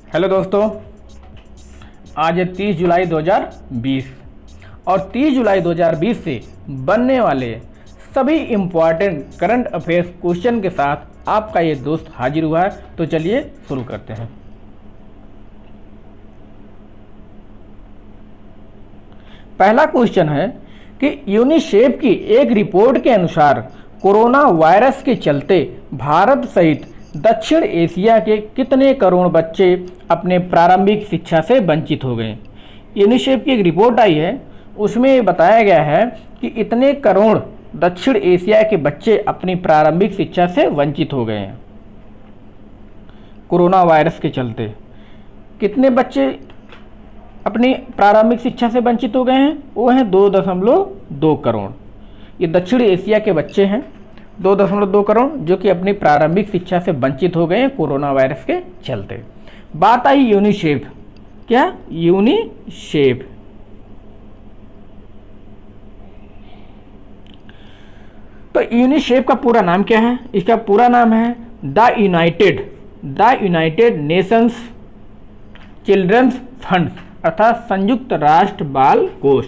Hello दोस्तों, आज है 30 जुलाई 2020 और 30 जुलाई 2020 से बनने वाले सभी इम्पॉर्टेंट करंट अफेयर्स क्वेश्चन के साथ आपका ये दोस्त हाजिर हुआ है। तो चलिए शुरू करते हैं। पहला क्वेश्चन है कि यूनिसेफ की एक रिपोर्ट के अनुसार कोरोना वायरस के चलते भारत सहित दक्षिण एशिया के कितने करोड़ बच्चे अपने प्रारंभिक शिक्षा से वंचित हो गए। यूनिसेफ की एक रिपोर्ट आई है, उसमें बताया गया है कि इतने करोड़ दक्षिण एशिया के बच्चे अपनी प्रारंभिक शिक्षा से वंचित हो गए हैं। कोरोना वायरस के चलते कितने बच्चे अपनी प्रारंभिक शिक्षा से वंचित हो गए हैं? वो हैं 2.2 करोड़। ये दक्षिण एशिया के बच्चे हैं 2.2 करोड़, जो कि अपनी प्रारंभिक शिक्षा से वंचित हो गए हैं कोरोना वायरस के चलते। बात आई यूनिसेफ। क्या? यूनिसेफ। तो यूनिसेफ का पूरा नाम क्या है? इसका पूरा नाम है the United Nations children's fund, अर्थात संयुक्त राष्ट्र बाल कोष।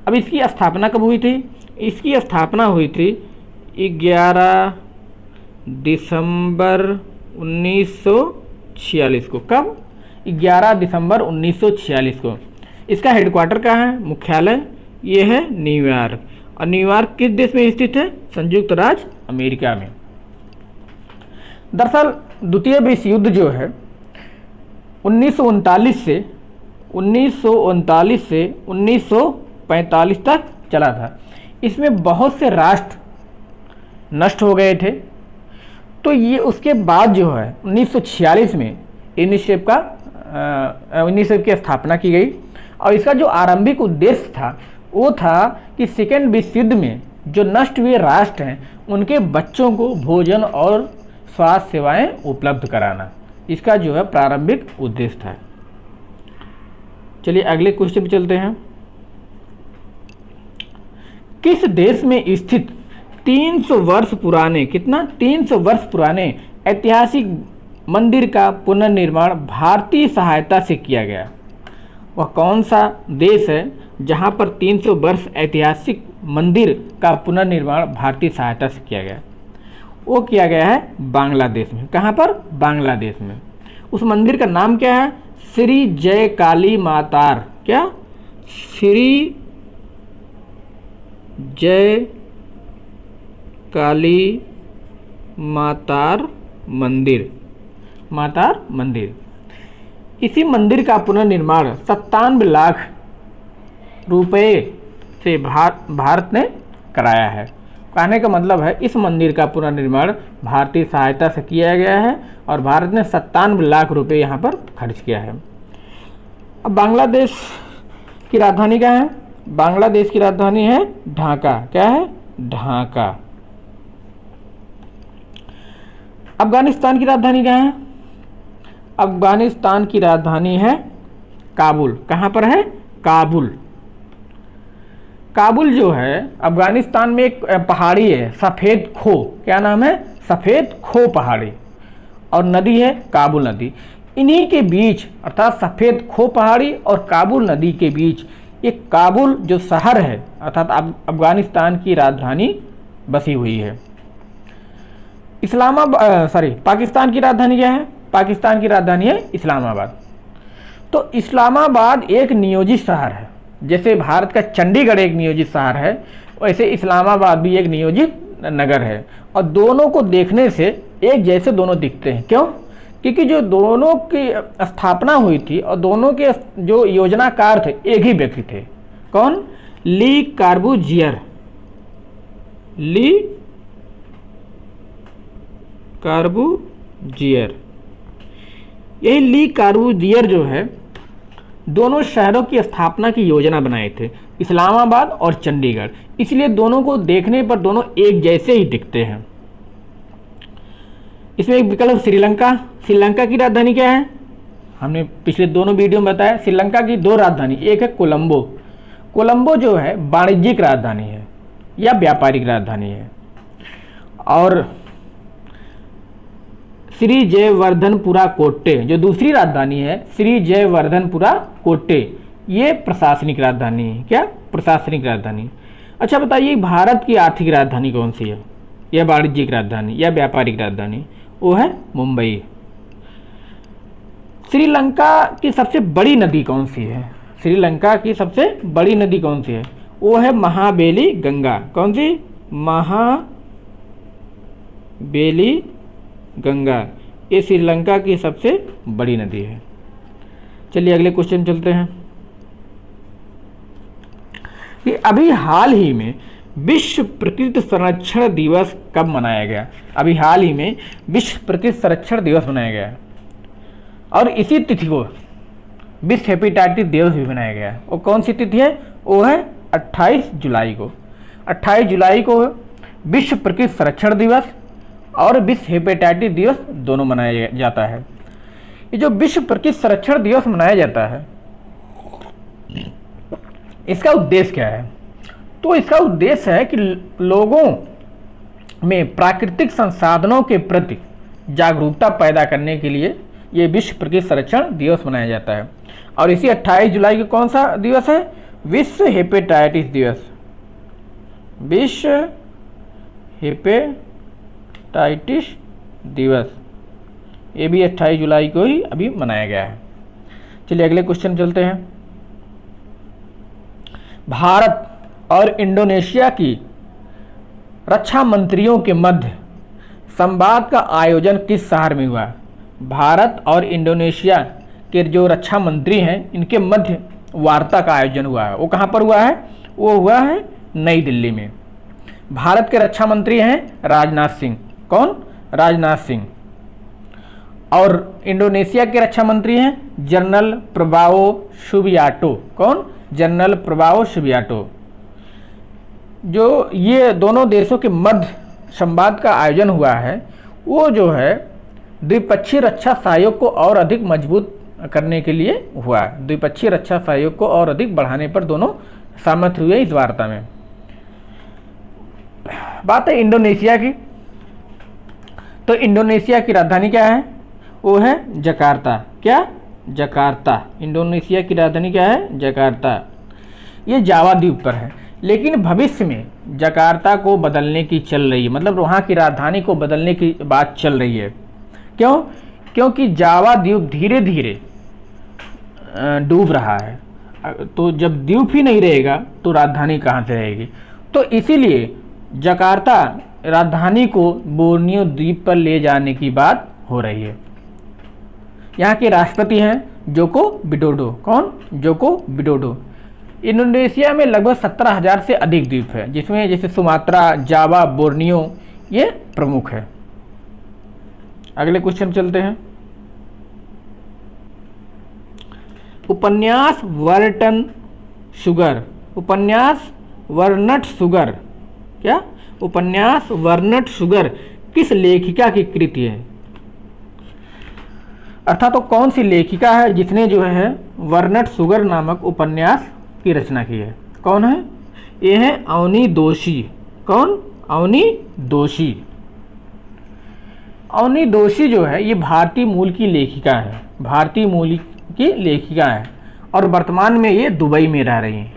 अब इसकी स्थापना कब हुई थी? इसकी स्थापना हुई थी 11 दिसंबर 1946 को। कब? 11 दिसंबर 1946 को। इसका हेडक्वार्टर कहाँ है? मुख्यालय ये है न्यूयॉर्क। और न्यूयॉर्क किस देश में स्थित है? संयुक्त राज्य अमेरिका में। दरअसल द्वितीय विश्व युद्ध जो है 1939 से 1945 तक चला था। इसमें बहुत से राष्ट्र नष्ट हो गए थे। तो ये उसके बाद जो है 1946 में यूनिसेफ की स्थापना की गई। और इसका जो आरंभिक उद्देश्य था वो था कि सेकेंड विश्व युद्ध में जो नष्ट हुए राष्ट्र हैं उनके बच्चों को भोजन और स्वास्थ्य सेवाएं उपलब्ध कराना, इसका जो है प्रारंभिक उद्देश्य था। चलिए अगले क्वेश्चन पे चलते हैं। किस देश में स्थित 300 वर्ष पुराने 300 वर्ष पुराने ऐतिहासिक मंदिर का पुनर्निर्माण भारतीय सहायता से किया गया? वह कौन सा देश है जहां पर 300 वर्ष ऐतिहासिक मंदिर का पुनर्निर्माण भारतीय सहायता से किया गया? वो किया गया है बांग्लादेश में। कहां पर? बांग्लादेश में। उस मंदिर का नाम क्या है? श्री जय काली मातार। क्या? श्री जय काली मातार मंदिर। इसी मंदिर का पुनर्निर्माण 97 लाख रुपए से भारत ने कराया है। कहने का मतलब है इस मंदिर का पुनर्निर्माण भारतीय सहायता से किया गया है और भारत ने 97 लाख रुपए यहाँ पर खर्च किया है। अब बांग्लादेश की राजधानी क्या है? बांग्लादेश की राजधानी है ढाका। क्या है? ढाका। अफगानिस्तान की राजधानी क्या है? अफगानिस्तान की राजधानी है काबुल। कहाँ पर है? काबुल। काबुल जो है अफगानिस्तान में एक पहाड़ी है सफ़ेद खो। क्या नाम है? सफ़ेद खो पहाड़ी। और नदी है काबुल नदी। इन्हीं के बीच अर्थात सफ़ेद खो पहाड़ी और काबुल नदी के बीच एक काबुल जो शहर है अर्थात अफगानिस्तान की राजधानी बसी हुई है। पाकिस्तान की राजधानी क्या है? पाकिस्तान की राजधानी है इस्लामाबाद। तो इस्लामाबाद एक नियोजित शहर है। जैसे भारत का चंडीगढ़ एक नियोजित शहर है, वैसे इस्लामाबाद भी एक नियोजित नगर है। और दोनों को देखने से एक जैसे दोनों दिखते हैं। क्यों? क्योंकि जो दोनों की स्थापना हुई थी और दोनों के जो योजनाकार थे एक ही व्यक्ति थे। कौन? ली कार्बूजियर। यही ली कार्बूजियर जो है दोनों शहरों की स्थापना की योजना बनाए थे, इस्लामाबाद और चंडीगढ़। इसलिए दोनों को देखने पर दोनों एक जैसे ही दिखते हैं। इसमें एक विकल्प श्रीलंका की राजधानी क्या है? हमने पिछले दोनों वीडियो में बताया श्रीलंका की 2 राजधानी, एक है कोलंबो जो है वाणिज्यिक राजधानी है या व्यापारिक राजधानी है। और श्री जयवर्धनपुरा कोट्टे, जो दूसरी राजधानी है श्री जयवर्धनपुरा कोट्टे, ये प्रशासनिक राजधानी है। क्या? प्रशासनिक राजधानी। अच्छा बताइए, भारत की आर्थिक राजधानी कौन सी है, या वाणिज्यिक राजधानी या व्यापारिक राजधानी? वो है मुंबई। श्रीलंका की सबसे बड़ी नदी कौन सी है? श्रीलंका की सबसे बड़ी नदी कौन सी है? वो है महाबेली गंगा। कौन सी? महाबेली गंगा, ये श्रीलंका की सबसे बड़ी नदी है। चलिए अगले क्वेश्चन चलते हैं कि अभी हाल ही में विश्व प्रकृति संरक्षण दिवस कब मनाया गया? अभी हाल ही में विश्व प्रकृति संरक्षण दिवस मनाया गया और इसी तिथि को विश्व हेपेटाइटिस दिवस भी मनाया गया। और कौन सी तिथि है? वो है 28 जुलाई को। 28 जुलाई को विश्व प्रकृति संरक्षण दिवस और विश्व हेपेटाइटिस दिवस दोनों मनाया जाता है। ये जो विश्व प्रकृति संरक्षण दिवस मनाया जाता है, इसका उद्देश्य क्या है? तो इसका उद्देश्य है कि लोगों में प्राकृतिक संसाधनों के प्रति जागरूकता पैदा करने के लिए ये विश्व प्रकृति संरक्षण दिवस मनाया जाता है। और इसी 28 जुलाई को कौन सा दिवस है? विश्व हेपेटाइटिस दिवस। विश्व हेपेटाइटिस दिवस, ये भी 28 जुलाई को ही अभी मनाया गया है। चलिए अगले क्वेश्चन चलते हैं। भारत और इंडोनेशिया की रक्षा मंत्रियों के मध्य संवाद का आयोजन किस शहर में हुआ? भारत और इंडोनेशिया के जो रक्षा मंत्री हैं, इनके मध्य वार्ता का आयोजन हुआ है। वो कहाँ पर हुआ है? वो हुआ है नई दिल्ली में। भारत के रक्षा मंत्री हैं राजनाथ सिंह। कौन? राजनाथ सिंह। और इंडोनेशिया के रक्षा मंत्री हैं जनरल प्रबावो सुबियाटो। कौन? जनरल प्रबावो सुबियाटो। जो ये दोनों देशों के मध्य संवाद का आयोजन हुआ है, वो जो है द्विपक्षीय रक्षा सहयोग को और अधिक मजबूत करने के लिए हुआ। द्विपक्षीय रक्षा सहयोग को और अधिक बढ़ाने पर दोनों सहमत हुए इस वार्ता में। बात है इंडोनेशिया की, तो इंडोनेशिया की राजधानी क्या है? वो है जकार्ता। क्या? जकार्ता। इंडोनेशिया की राजधानी क्या है? जकार्ता। ये जावा द्वीप पर है, लेकिन भविष्य में जकार्ता को बदलने की चल रही है, मतलब वहाँ की राजधानी को बदलने की बात चल रही है। क्यों? क्योंकि जावा द्वीप धीरे धीरे डूब रहा है। तो जब द्वीप ही नहीं रहेगा तो राजधानी कहाँ से रहेगी? तो इसीलिए जकार्ता राजधानी को बोर्नियो द्वीप पर ले जाने की बात हो रही है। यहाँ के राष्ट्रपति हैं जोको विडोडो। कौन? Joko Widodo. इंडोनेशिया में लगभग 17,000 से अधिक द्वीप है, जिसमें जैसे सुमात्रा, जावा, बोर्नियो ये प्रमुख है। अगले क्वेश्चन चलते हैं। उपन्यास वर्टन शुगर, उपन्यास वर्नट शुगर, क्या? उपन्यास वर्नट शुगर किस लेखिका की कृति है? अर्थात तो कौन सी लेखिका है जिसने जो है वर्नट शुगर नामक उपन्यास की रचना की है? कौन है? ये है अवनी दोषी। कौन? अवनी दोषी। अवनी दोषी जो है ये भारतीय मूल की लेखिका है। भारतीय मूल की लेखिका है और वर्तमान में ये दुबई में रह रही हैं।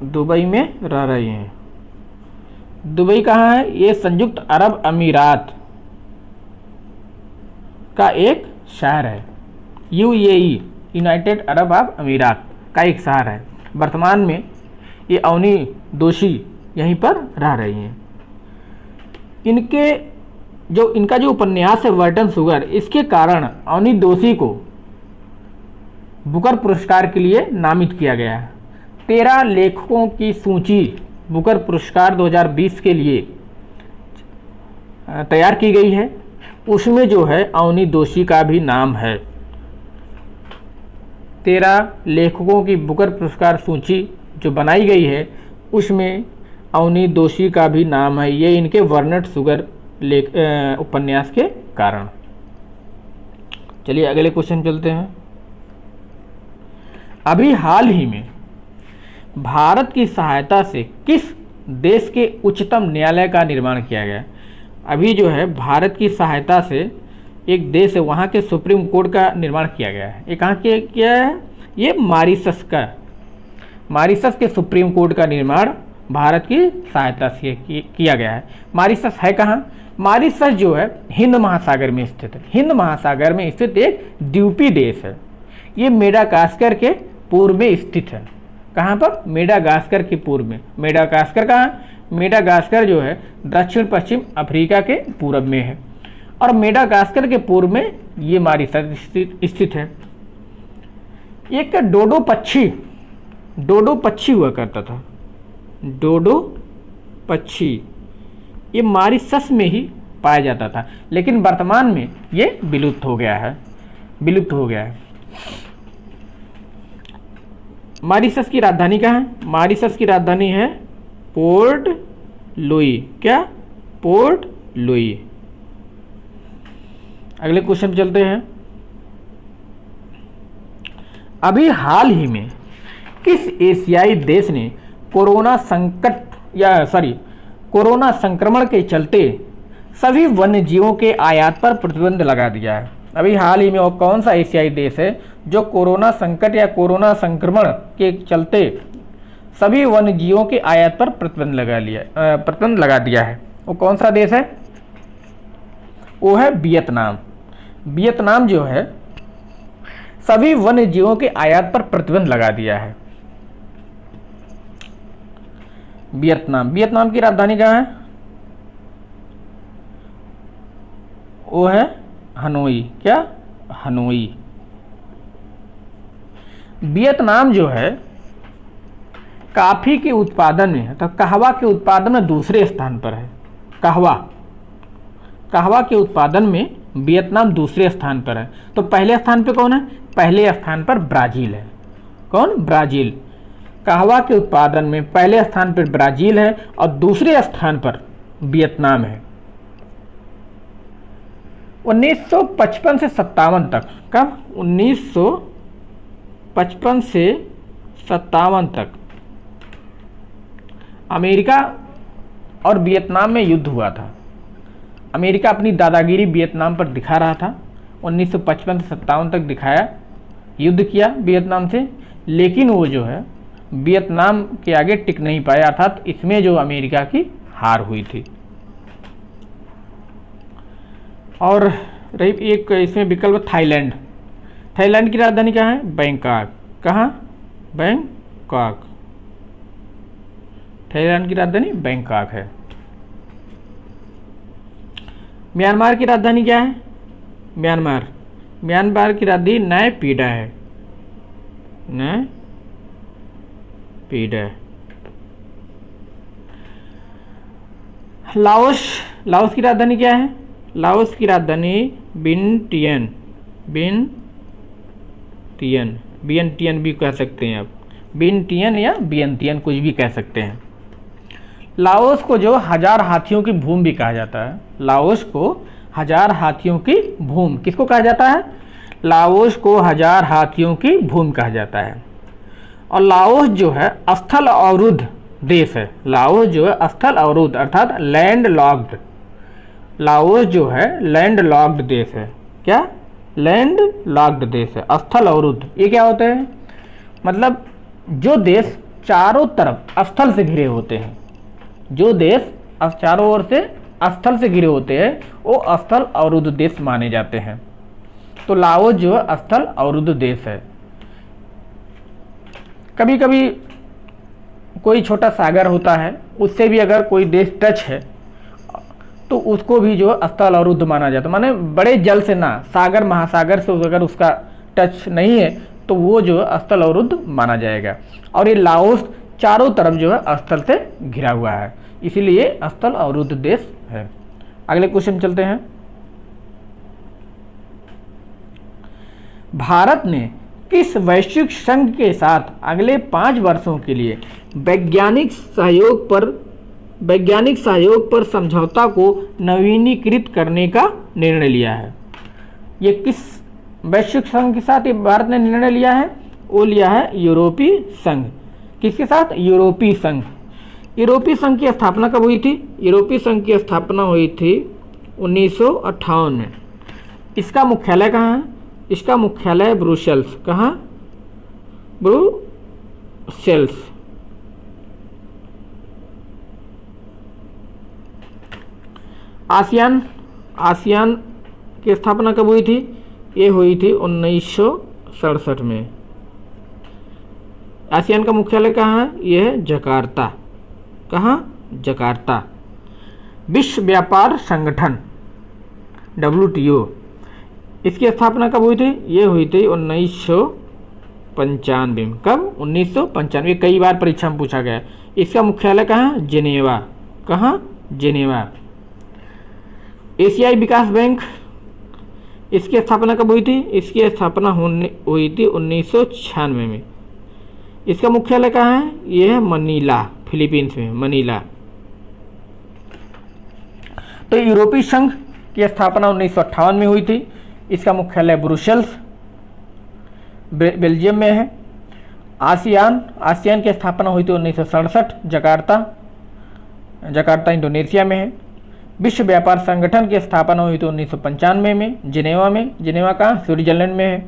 दुबई में रह रही हैं। दुबई कहाँ है? ये संयुक्त अरब अमीरात का एक शहर है। यूएई, यूनाइटेड अरब अमीरात का एक शहर है। वर्तमान में ये अवनी दोषी यहीं पर रह रही हैं। इनका जो उपन्यास है वर्टन शुगर, इसके कारण अवनी दोषी को बुकर पुरस्कार के लिए नामित किया गया है। 13 लेखकों की सूची बुकर पुरस्कार 2020 के लिए तैयार की गई है। उसमें जो है अवनी दोषी का भी नाम है। 13 लेखकों की बुकर पुरस्कार सूची जो बनाई गई है उसमें अवनी दोषी का भी नाम है। ये इनके वर्नट शुगर उपन्यास के कारण। चलिए अगले क्वेश्चन चलते हैं। अभी हाल ही में भारत की सहायता से किस देश के उच्चतम न्यायालय का निर्माण किया गया? अभी जो है भारत की सहायता से एक देश है वहाँ के सुप्रीम कोर्ट का निर्माण किया गया है। ये कहाँ के किया है? ये मॉरिशस का, मॉरिशस के सुप्रीम कोर्ट का निर्माण भारत की सहायता से किया गया है। मॉरिशस है कहाँ? मॉरिशस जो है हिंद महासागर में स्थित है। हिंद महासागर में स्थित एक द्वीपीय देश है। ये मेडागास्कर के पूर्व में स्थित है। कहाँ पर? मेडागास्कर के पूर्व में। मेडागास्कर कहाँ? मेडागास्कर जो है दक्षिण पश्चिम अफ्रीका के पूर्व में है और मेडागास्कर के पूर्व में ये मॉरिशस स्थित है। एक डोडो पक्षी हुआ करता था। डोडो पक्षी ये मॉरिशस में ही पाया जाता था, लेकिन वर्तमान में ये विलुप्त हो गया है। मॉरिशस की राजधानी कहाँ है? मॉरिशस की राजधानी है पोर्ट लुई। क्या? Port Louis. अगले क्वेश्चन पे चलते हैं। अभी हाल ही में किस एशियाई देश ने कोरोना संक्रमण के चलते सभी वन्य जीवों के आयात पर प्रतिबंध लगा दिया है? अभी हाल ही में वो कौन सा एशियाई देश है जो कोरोना संकट या कोरोना संक्रमण के चलते सभी वन्य जीवों के आयात पर प्रतिबंध लगा दिया है? वो कौन सा देश है? वो है वियतनाम। वियतनाम जो है सभी वन्य जीवों के आयात पर प्रतिबंध लगा दिया है। वियतनाम की राजधानी कहाँ है? वो है हनोई। क्या? हनोई। वियतनाम जो है कॉफी के उत्पादन में, तो कहवा के उत्पादन में दूसरे स्थान पर है। कहवा के उत्पादन में वियतनाम दूसरे स्थान पर है। तो पहले स्थान पे कौन है? पहले स्थान पर ब्राजील है। कौन? ब्राजील। कहवा के उत्पादन में पहले स्थान पर ब्राजील है और दूसरे स्थान पर वियतनाम है। 1955 से 57 तक। कब? 1955 से 57 तक अमेरिका और वियतनाम में युद्ध हुआ था। अमेरिका अपनी दादागिरी वियतनाम पर दिखा रहा था। 1955 से 57 तक दिखाया, युद्ध किया वियतनाम से, लेकिन वो जो है वियतनाम के आगे टिक नहीं पाया, अर्थात इसमें जो अमेरिका की हार हुई थी। और रही एक इसमें विकल्प थाईलैंड। थाईलैंड की राजधानी कहाँ है? बैंकॉक। कहाँ? बैंकॉक। थाईलैंड की राजधानी बैंकॉक है। म्यांमार की राजधानी क्या है? म्यांमार की राजधानी नायपीडा है। लाओस की राजधानी क्या है? लाओस की राजधानी वियंटियन भी कह सकते हैं आप। वियंटियन या वियंतियन कुछ भी कह सकते हैं। लाओस को जो 1000 हाथियों की भूमि भी कहा जाता है। लाओस को 1000 हाथियों की भूमि किसको कहा जाता है? लाओस को 1000 हाथियों की भूमि कहा जाता है। और लाओस जो है स्थल अवरुद्ध देश है। लाओस जो है स्थल अवरुद्ध अर्थात लैंड लॉक्ड। लाओस जो है लैंड लॉक्ड देश है। क्या? लैंड लॉक्ड देश है, स्थल अवरुद्ध। ये क्या होता है? मतलब जो देश चारों तरफ स्थल से घिरे होते हैं, जो देश चारों ओर से स्थल से घिरे होते हैं, वो स्थल अवरुद्ध देश माने जाते हैं। तो लाओस जो है स्थल अवरुद्ध देश है। कभी कभी कोई छोटा सागर होता है, उससे भी अगर कोई देश टच है तो उसको भी जो स्थल अवरुद्ध माना जाता है। माने बड़े जल से ना, सागर महासागर से अगर उसका टच नहीं है तो वो जो है स्थल अवरुद्ध माना जाएगा। और ये लाओस चारों तरफ जो है स्थल से घिरा हुआ है, इसीलिए स्थल अवरुद्ध देश है। अगले क्वेश्चन चलते हैं। भारत ने किस वैश्विक संघ के साथ अगले 5 वर्षों के लिए वैज्ञानिक सहयोग पर समझौता को नवीनीकृत करने का निर्णय लिया है? ये किस वैश्विक संघ के साथ ये भारत ने निर्णय लिया है? वो लिया है यूरोपीय संघ। किसके साथ? यूरोपीय संघ। यूरोपीय संघ की स्थापना कब हुई थी? यूरोपीय संघ की स्थापना हुई थी 1958 में। इसका मुख्यालय कहाँ है? इसका मुख्यालय ब्रुसेल्स। कहाँ? ब्रुसेल्स। आसियान की स्थापना कब हुई थी? ये हुई थी 1967 में। आसियान का मुख्यालय कहाँ है? यह है जकार्ता। कहाँ? जकार्ता। विश्व व्यापार संगठन WTO, इसकी स्थापना कब हुई थी? ये हुई थी 1995 में। कब? 1995। कई बार परीक्षा में पूछा गया। इसका मुख्यालय कहाँ? जेनेवा। कहाँ? जेनेवा। एशियाई विकास बैंक, इसकी स्थापना कब हुई थी? इसकी स्थापना हुई थी 1996 में। इसका मुख्यालय कहाँ है? यह है मनीला, फिलीपींस में, मनीला। तो यूरोपीय संघ की स्थापना 1958 में हुई थी। इसका मुख्यालय ब्रुसेल्स, बेल्जियम में है। आसियान की स्थापना हुई थी 1967, जकार्ता इंडोनेशिया में है। विश्व व्यापार संगठन की स्थापना हुई थी 1995 में, जिनेवा में। जिनेवा कहाँ? स्विट्जरलैंड में है।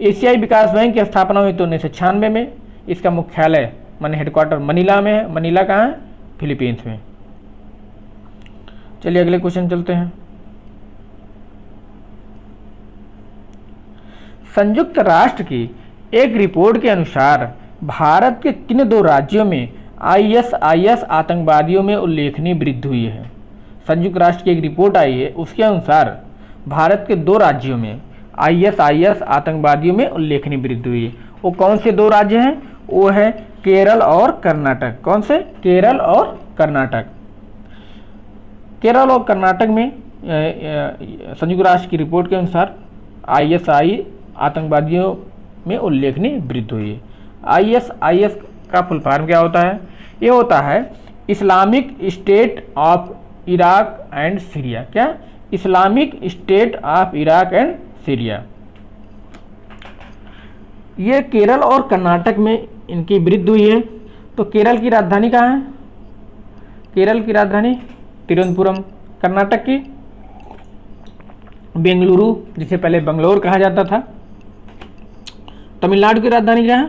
एशियाई विकास बैंक की स्थापना हुई थी 1996 में। इसका मुख्यालय माने हेडक्वार्टर मनीला में है। मनीला कहाँ है? फिलीपींस में। चलिए अगले क्वेश्चन चलते हैं। संयुक्त राष्ट्र की एक रिपोर्ट के अनुसार भारत के किन 2 राज्यों में ISIS आतंकवादियों में उल्लेखनीय वृद्धि हुई है? संयुक्त राष्ट्र की एक रिपोर्ट आई है, उसके अनुसार भारत के 2 राज्यों में ISIS आतंकवादियों में उल्लेखनीय वृद्धि हुई है। वो कौन से 2 राज्य हैं? वो है केरल और कर्नाटक। कौन से? केरल और कर्नाटक। केरल और कर्नाटक में संयुक्त राष्ट्र की रिपोर्ट के अनुसार ISI आतंकवादियों में उल्लेखनीय वृद्धि हुई है। ISIS का फुल फॉर्म क्या होता है? ये होता है Islamic State of Iraq and Syria. क्या? Islamic State of Iraq and Syria. ये केरल और कर्नाटक में इनकी वृद्धि हुई है। तो केरल की राजधानी कहाँ है? केरल की राजधानी तिरुवनंतपुरम। कर्नाटक की बेंगलुरु, जिसे पहले बंगलोर कहा जाता था। तमिलनाडु की राजधानी क्या है?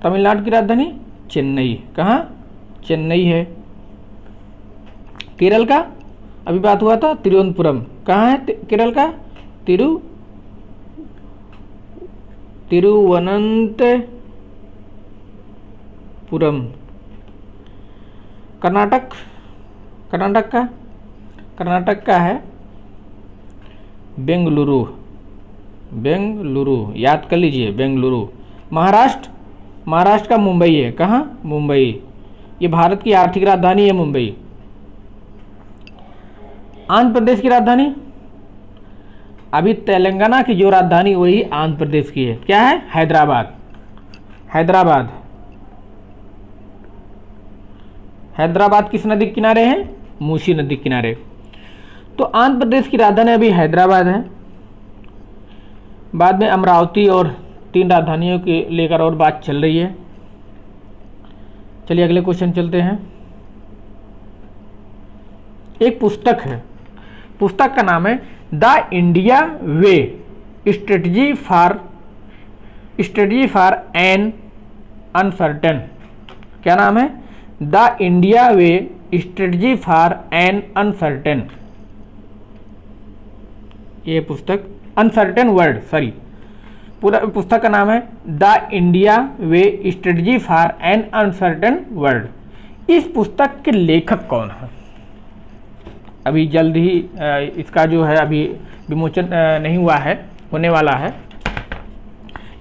तमिलनाडु की राजधानी चेन्नई। कहाँ? चेन्नई है। केरल का अभी बात हुआ था तिरुवनंतपुरम। कहाँ है केरल का? तिरुवनंतपुरम। कर्नाटक का है बेंगलुरु। याद कर लीजिए, बेंगलुरु। महाराष्ट्र का मुंबई है। कहाँ? मुंबई। ये भारत की आर्थिक राजधानी है, मुंबई। आंध्र प्रदेश की राजधानी, अभी तेलंगाना की जो राजधानी वही आंध्र प्रदेश की है। क्या है? हैदराबाद। हैदराबाद किस नदी के किनारे है? मूसी नदी के किनारे। तो आंध्र प्रदेश की राजधानी अभी हैदराबाद है। बाद में अमरावती और 3 राजधानियों के लेकर और बात चल रही है। चलिए अगले क्वेश्चन चलते हैं। एक पुस्तक है, पुस्तक का नाम है the India way, strategy for an uncertain. क्या नाम है? The India way, strategy for an uncertain. ये पुस्तक अनसर्टेन वर्ल्ड, सॉरी, पूरा पुस्तक का नाम है the India way, strategy for an uncertain world. इस पुस्तक के लेखक कौन है? अभी जल्द ही इसका जो है अभी विमोचन नहीं हुआ है, होने वाला है।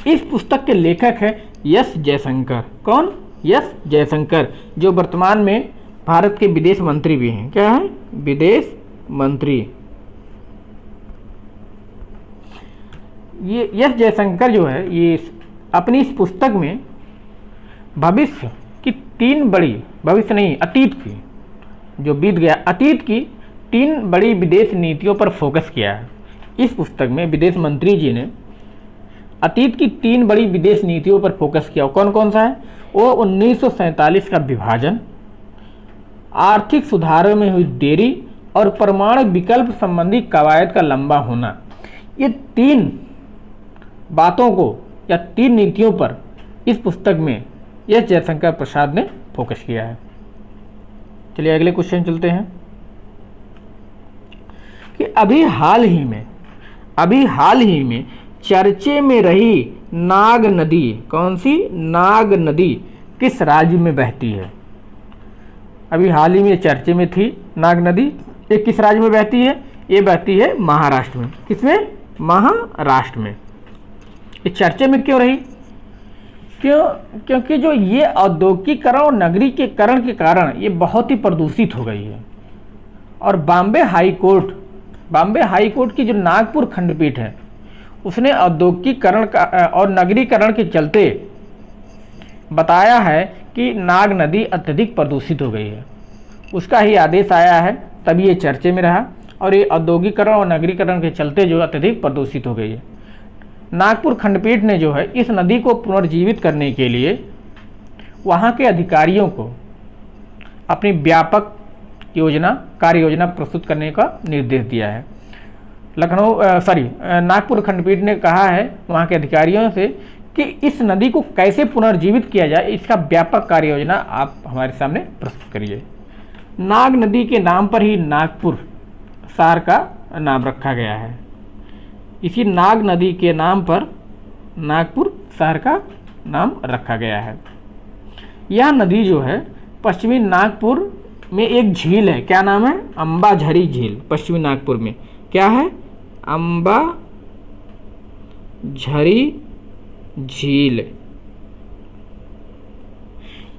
इस पुस्तक के लेखक है एस जयशंकर। कौन? एस जयशंकर, जो वर्तमान में भारत के विदेश मंत्री भी हैं। क्या है? विदेश मंत्री। ये एस जयशंकर जो है, ये अपनी इस पुस्तक में भविष्य की 3 बड़ी, भविष्य नहीं अतीत की, जो बीत गया अतीत की 3 बड़ी विदेश नीतियों पर फोकस किया है। इस पुस्तक में विदेश मंत्री जी ने अतीत की 3 बड़ी विदेश नीतियों पर फोकस किया। कौन कौन सा है? वो 1947 का विभाजन, आर्थिक सुधारों में हुई देरी और परमाणु विकल्प संबंधी कवायद का लंबा होना, ये 3 बातों को या 3 नीतियों पर इस पुस्तक में एस जयशंकर प्रसाद ने फोकस किया है। चलिए अगले क्वेश्चन चलते हैं कि अभी हाल ही में चर्चे में रही नाग नदी, कौन सी नाग नदी, किस राज्य में बहती है? अभी हाल ही में चर्चे में थी नाग नदी, ये किस राज्य में बहती है? ये बहती है महाराष्ट्र में। किसमें? महाराष्ट्र में। ये चर्चे में क्यों रही? क्योंकि जो ये औद्योगिकीकरण और नगरीकरण के कारण ये बहुत ही प्रदूषित हो गई है। और बॉम्बे हाई कोर्ट की जो नागपुर खंडपीठ है, उसने औद्योगिकीकरण का और नगरीकरण के चलते बताया है कि नाग नदी अत्यधिक प्रदूषित हो गई है। उसका ही आदेश आया है, तभी ये चर्चे में रहा। और ये औद्योगिकीकरण और नगरीकरण के चलते जो अत्यधिक प्रदूषित हो गई है। नागपुर खंडपीठ ने जो है इस नदी को पुनर्जीवित करने के लिए वहाँ के अधिकारियों को अपनी व्यापक कार्य योजना प्रस्तुत करने का निर्देश दिया है। नागपुर खंडपीठ ने कहा है वहाँ के अधिकारियों से कि इस नदी को कैसे पुनर्जीवित किया जाए, इसका व्यापक कार्य योजना आप हमारे सामने प्रस्तुत करिए। नाग नदी के नाम पर ही नागपुर शहर का नाम रखा गया है। इसी नाग नदी के नाम पर नागपुर शहर का नाम रखा गया है। यह नदी जो है पश्चिमी नागपुर में एक झील है। क्या नाम है? अंबा झरी झील। पश्चिमी नागपुर में क्या है? अंबा झरी झील।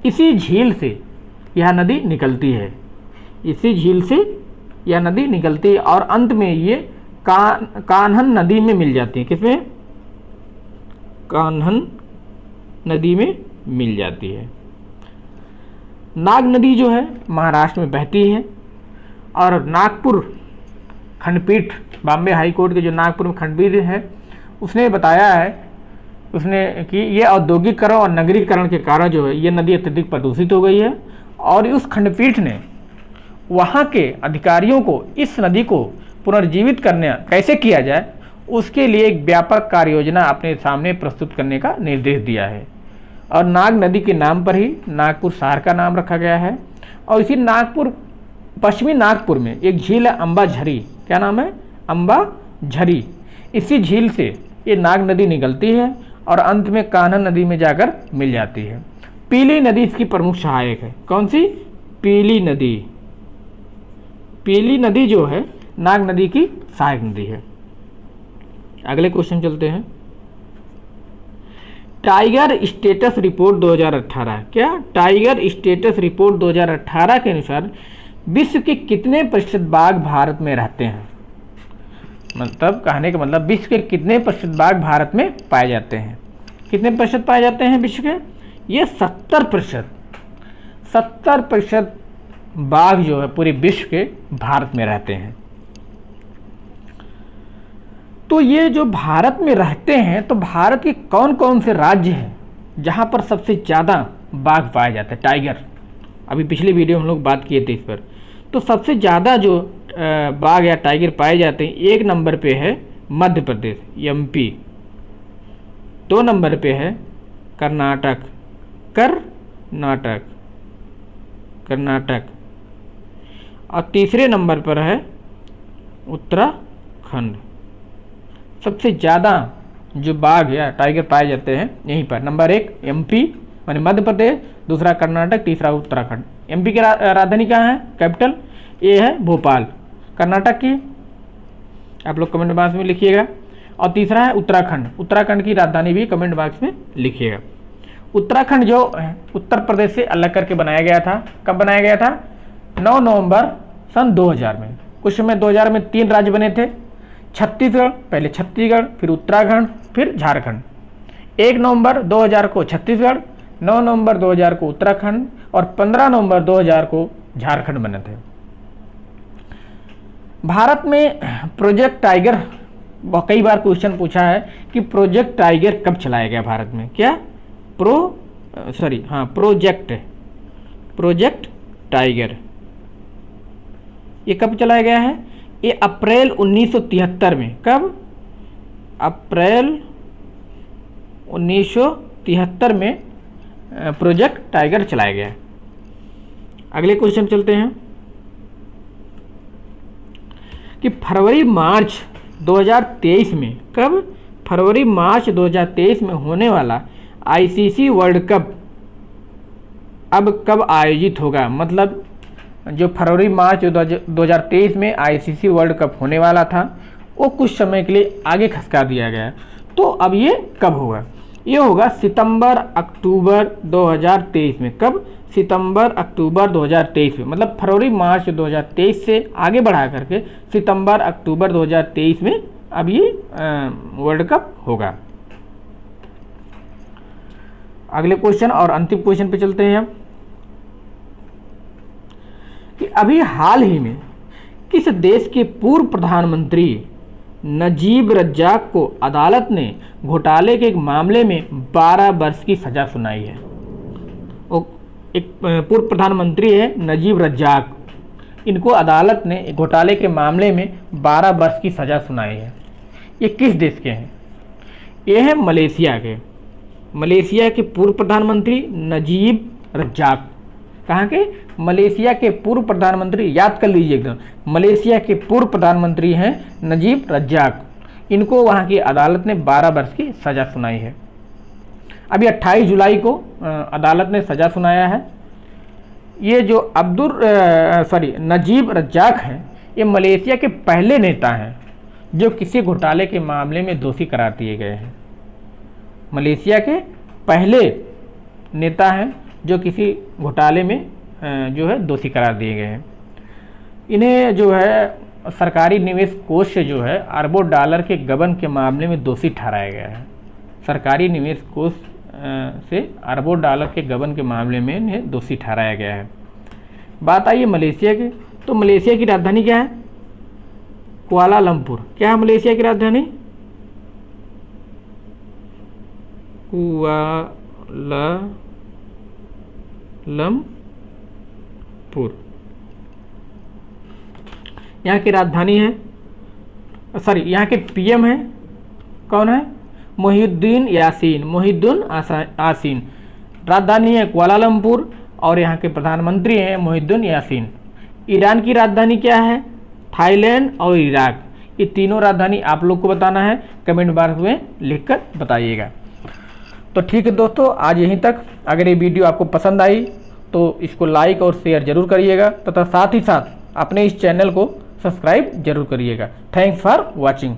इसी झील से यह नदी निकलती है। इसी झील से यह नदी निकलती है और अंत में ये कान्हन नदी में मिल जाती है। किसमें? कान्हन नदी में मिल जाती है। नाग नदी जो है महाराष्ट्र में बहती है और नागपुर खंडपीठ, बॉम्बे हाई कोर्ट के जो नागपुर में खंडपीठ है, उसने बताया है कि ये औद्योगिकीकरण और नगरीकरण के कारण जो है ये नदी अत्यधिक प्रदूषित हो गई है। और उस खंडपीठ ने वहाँ के अधिकारियों को इस नदी को पुनर्जीवित करने कैसे किया जाए, उसके लिए एक व्यापक कार्य योजना अपने सामने प्रस्तुत करने का निर्देश दिया है। और नाग नदी के नाम पर ही नागपुर शहर का नाम रखा गया है। और इसी पश्चिमी नागपुर में एक झील है अंबा झरी। क्या नाम है? अंबा झरी। इसी झील से ये नाग नदी निकलती है और अंत में कान्हन नदी में जाकर मिल जाती है। पीली नदी इसकी प्रमुख सहायक है। कौन सी? पीली नदी। पीली नदी जो है नाग नदी की सहायक नदी है। अगले क्वेश्चन चलते हैं। Tiger status report 2018। क्या? टाइगर स्टेटस रिपोर्ट 2018 के अनुसार विश्व के कितने प्रतिशत बाघ भारत में रहते हैं? मतलब कहने का मतलब विश्व के कितने प्रतिशत बाघ भारत में पाए जाते हैं? कितने प्रतिशत पाए जाते हैं विश्व के? ये 70%। 70% बाघ जो है पूरे विश्व के भारत में रहते हैं। तो ये जो भारत में रहते हैं, तो भारत के कौन कौन से राज्य हैं जहाँ पर सबसे ज़्यादा बाघ पाए जाते हैं? टाइगर, अभी पिछली वीडियो हम लोग बात किए थे इस पर। तो सबसे ज़्यादा जो बाघ या टाइगर पाए जाते हैं, 1 नंबर पे है मध्य प्रदेश MP, 2 नंबर पे है कर्नाटक और तीसरे नंबर पर है उत्तराखंड। सबसे ज़्यादा जो बाघ या टाइगर पाए जाते हैं यहीं पर। नंबर 1 MP माने मध्य प्रदेश, दूसरा कर्नाटक, तीसरा उत्तराखंड। MP की राजधानी कहाँ है? कैपिटल ये है भोपाल। कर्नाटक की आप लोग कमेंट बॉक्स में लिखिएगा। और तीसरा है उत्तराखंड। उत्तराखंड की राजधानी भी कमेंट बॉक्स में लिखिएगा। उत्तराखंड जो उत्तर प्रदेश से अलग करके बनाया गया था। कब बनाया गया था? 9 नवंबर सन 2000 में। कुछ समय 2000 में 3 राज्य बने थे। छत्तीसगढ़, पहले छत्तीसगढ़, फिर उत्तराखंड, फिर झारखंड। 1 नवंबर 2000 को छत्तीसगढ़, 9 नवंबर 2000 को उत्तराखंड और 15 नवंबर 2000 को झारखंड बने थे। भारत में प्रोजेक्ट टाइगर, कई बार क्वेश्चन पूछा है कि प्रोजेक्ट टाइगर कब चलाया गया भारत में? क्या? प्रोजेक्ट टाइगर ये कब चलाया गया है? ये अप्रैल 1973 में। कब? अप्रैल 1973 में प्रोजेक्ट टाइगर चलाया गया है। अगले क्वेश्चन चलते हैं कि फरवरी मार्च 2023 में, कब? फरवरी मार्च 2023 में होने वाला आईसीसी वर्ल्ड कप अब कब आयोजित होगा? मतलब जो फरवरी मार्च 2023 में आईसीसी वर्ल्ड कप होने वाला था वो कुछ समय के लिए आगे खसका दिया गया। तो अब ये कब होगा? ये होगा सितंबर अक्टूबर 2023 में। कब? सितंबर अक्टूबर 2023 में। मतलब फरवरी मार्च 2023 से आगे बढ़ा करके सितंबर अक्टूबर 2023 में अब ये वर्ल्ड कप होगा। अगले क्वेश्चन और अंतिम क्वेश्चन पे चलते हैं कि अभी हाल ही में किस देश के पूर्व प्रधानमंत्री नजीब रज्जाक को अदालत ने घोटाले के एक मामले में 12 वर्ष की सजा सुनाई है? वो एक पूर्व प्रधानमंत्री है नजीब रज्जाक, इनको अदालत ने घोटाले के मामले में 12 वर्ष की सजा सुनाई है। ये किस देश के हैं? ये है मलेशिया के। मलेशिया के पूर्व प्रधानमंत्री नजीब रज्जाक। कहाँ के? मलेशिया के पूर्व प्रधानमंत्री, याद कर लीजिए एकदम, मलेशिया के पूर्व प्रधानमंत्री हैं नजीब रज्जाक। इनको वहाँ की अदालत ने 12 वर्ष की सज़ा सुनाई है। अभी 28 जुलाई को अदालत ने सज़ा सुनाया है। ये जो नजीब रज्जाक हैं, ये मलेशिया के पहले नेता हैं जो किसी घोटाले के मामले में दोषी करार दिए गए हैं। मलेशिया के पहले नेता हैं जो किसी घोटाले में जो है दोषी करार दिए गए हैं। इन्हें जो है सरकारी निवेश कोष से जो है अरबों डॉलर के गबन के मामले में दोषी ठहराया गया है। सरकारी निवेश कोष से अरबों डॉलर के गबन के मामले में इन्हें दोषी ठहराया गया है। बात आई है मलेशिया की, तो मलेशिया की राजधानी क्या है? कुआलालंपुर। क्या है मलेशिया की राजधानी? कुआलालंपुर। यहाँ की राजधानी है, यहाँ के पीएम है कौन है? मोहिउद्दीन यासीन। मोहिउद्दीन यासीन। राजधानी है कुआलालंपुर और यहाँ के प्रधानमंत्री हैं मोहिउद्दीन यासीन। ईरान की राजधानी क्या है? थाईलैंड और इराक। ये तीनों राजधानी आप लोग को बताना है, कमेंट बॉक्स में लिखकर बताइएगा। तो ठीक है दोस्तों, आज यहीं तक। अगर ये वीडियो आपको पसंद आई तो इसको लाइक और शेयर जरूर करिएगा तथा साथ ही साथ अपने इस चैनल को सब्सक्राइब जरूर करिएगा। Thanks for watching.